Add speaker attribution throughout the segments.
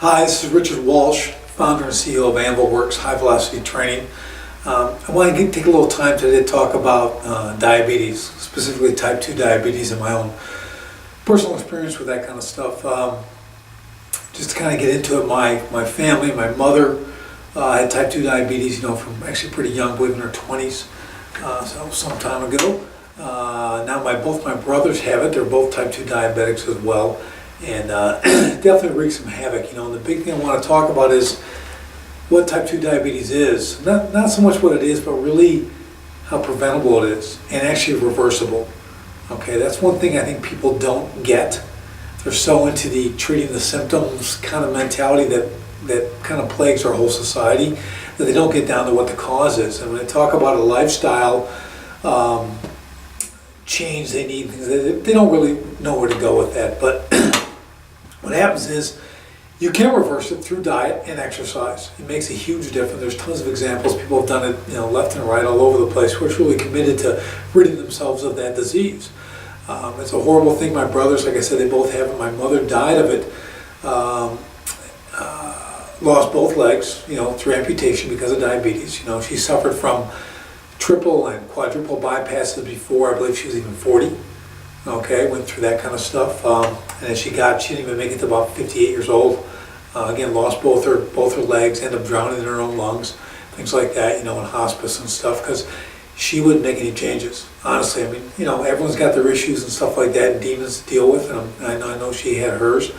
Speaker 1: Hi, this is Richard Walsh, founder and CEO of Anvil Works High Velocity Training. I want to take a little time today to talk about diabetes, specifically type 2 diabetes and my own personal experience with that kind of stuff. Just to kind of get into it, my family, my mother had type 2 diabetes, from actually pretty young, I believe in her 20s, so some time ago. Now both my brothers have it. They're both type 2 diabetics as well. And definitely wreaks some havoc. And the big thing I want to talk about is what type 2 diabetes is. Not so much what it is, but really how preventable it is and actually reversible. Okay, that's one thing I think people don't get. They're so into the treating the symptoms kind of mentality that kind of plagues our whole society that they don't get down to what the cause is. And when they talk about a lifestyle change they need, they don't really know where to go with that. But what happens is you can reverse it through diet and exercise. It makes a huge difference. There's tons of examples. People have done it, left and right, all over the place, who are truly committed to ridding themselves of that disease. It's a horrible thing. My brothers, like I said, they both have it. My mother died of it. Lost both legs, through amputation because of diabetes. She suffered from triple and quadruple bypasses before I believe she was even 40. Okay, went through that kind of stuff, and as she didn't even make it to about 58 years old. Again, lost both her legs, ended up drowning in her own lungs, things like that, in hospice and stuff, because she wouldn't make any changes. Honestly, everyone's got their issues and stuff like that, and demons to deal with, and I know she had hers.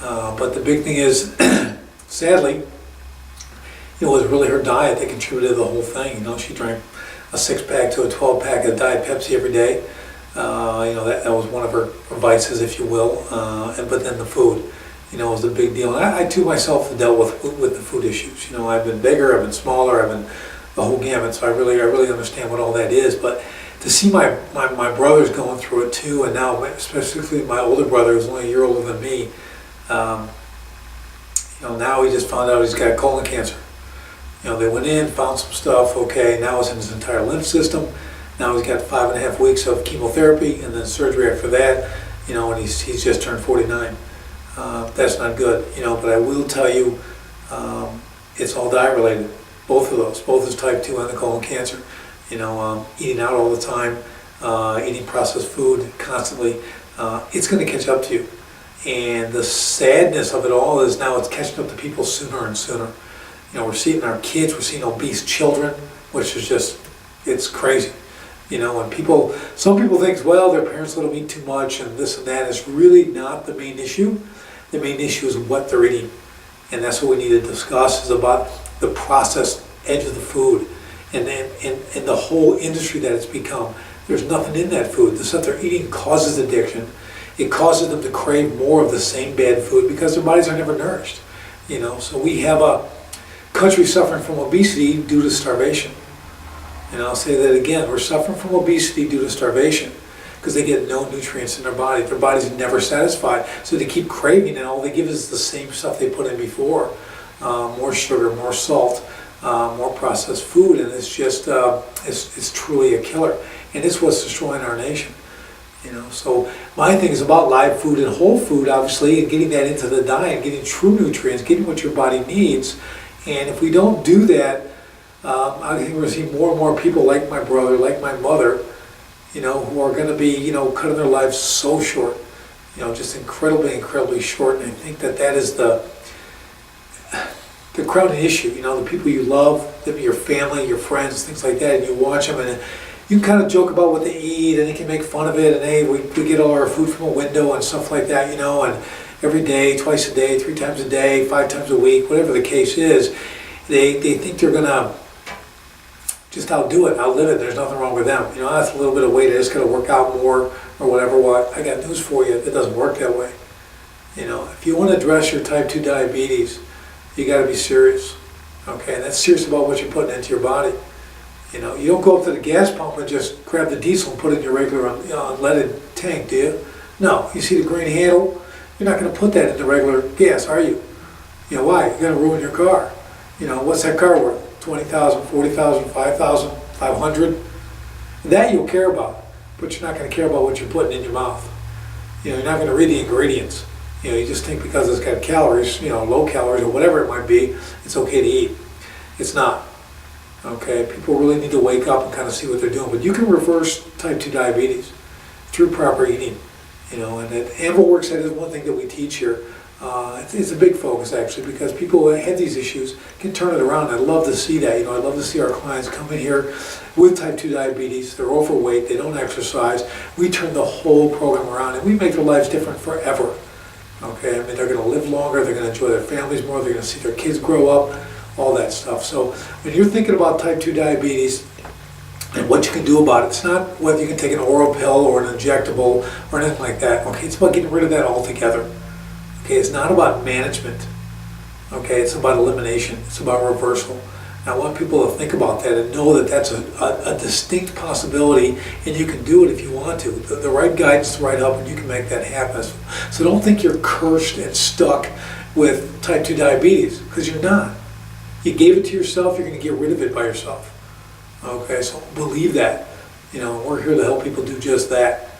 Speaker 1: But the big thing is, sadly, it was really her diet that contributed to the whole thing. She drank a 6-pack to a 12-pack of Diet Pepsi every day. That was one of her vices, if you will. But then the food, was the big deal. And I too myself have dealt with the food issues. I've been bigger, I've been smaller, I've been the whole gamut. So I really understand what all that is. But to see my brothers going through it too, and now especially my older brother, who's only a year older than me, now he just found out he's got colon cancer. They went in, found some stuff. Okay, now it's in his entire lymph system. Now he's got 5.5 weeks of chemotherapy and then surgery after that, and he's just turned 49. That's not good, but I will tell you, it's all diet related. Both of those, both his type 2 and the colon cancer. Eating out all the time, eating processed food constantly, it's going to catch up to you. And the sadness of it all is now it's catching up to people sooner and sooner. We're seeing our kids, we're seeing obese children, which is just, it's crazy. And some people think, well, their parents let them eat too much and this and that. It's really not the main issue. The main issue is what they're eating. And that's what we need to discuss, is about the processed edge of the food and the whole industry that it's become. There's nothing in that food. The stuff they're eating causes addiction. It causes them to crave more of the same bad food because their bodies are never nourished. So we have a country suffering from obesity due to starvation. And I'll say that again, we're suffering from obesity due to starvation because they get no nutrients in their body. Their body's never satisfied, so they keep craving, and all they give is the same stuff they put in before. More sugar, more salt, more processed food, and it's just, it's truly a killer. And it's what's destroying our nation. So my thing is about live food and whole food, obviously, and getting that into the diet, getting true nutrients, getting what your body needs. And if we don't do that, I think we're going to see more and more people like my brother, like my mother, who are going to be, cutting their lives so short, just incredibly short. And I think that is the crowding issue. The people you love, your family, your friends, things like that, and you watch them, and you can kind of joke about what they eat, and they can make fun of it, and hey, we get all our food from a window and stuff like that, and every day, twice a day, 3 times a day, 5 times a week, whatever the case is, they think they're going to just outdo it, outlive it. There's nothing wrong with them. That's a little bit of weight, I just got to work out more or whatever. Well, I got news for you, it doesn't work that way. If you want to address your type 2 diabetes, you got to be serious. Okay, and that's serious about what you're putting into your body. You don't go up to the gas pump and just grab the diesel and put it in your regular unleaded tank, do you? No, you see the green handle? You're not going to put that in the regular gas, are you? Why? You're going to ruin your car. What's that car worth? 20,000, 40,000, 5,000, 500? That you'll care about, but you're not going to care about what you're putting in your mouth. You're not going to read the ingredients. You just think because it's got calories, low calories or whatever it might be, it's okay to eat. It's not. Okay, people really need to wake up and kind of see what they're doing. But you can reverse type 2 diabetes through proper eating. And at Anvil Works, that is one thing that we teach here. It's a big focus actually, because people who have these issues can turn it around. I love to see that. I love to see our clients come in here with type 2 diabetes. They're overweight. They don't exercise. We turn the whole program around, and we make their lives different forever. Okay, I mean, they're going to live longer. They're going to enjoy their families more. They're going to see their kids grow up. All that stuff. So when you're thinking about type 2 diabetes and what you can do about it, it's not whether you can take an oral pill or an injectable or anything like that. Okay, it's about getting rid of that altogether. Okay, it's not about management. Okay, it's about elimination. It's about reversal. And I want people to think about that and know that that's a distinct possibility, and you can do it if you want to. The right guidance, the right help, and you can make that happen. So don't think you're cursed and stuck with type 2 diabetes, because you're not. You gave it to yourself, you're going to get rid of it by yourself. Okay, so believe that. We're here to help people do just that.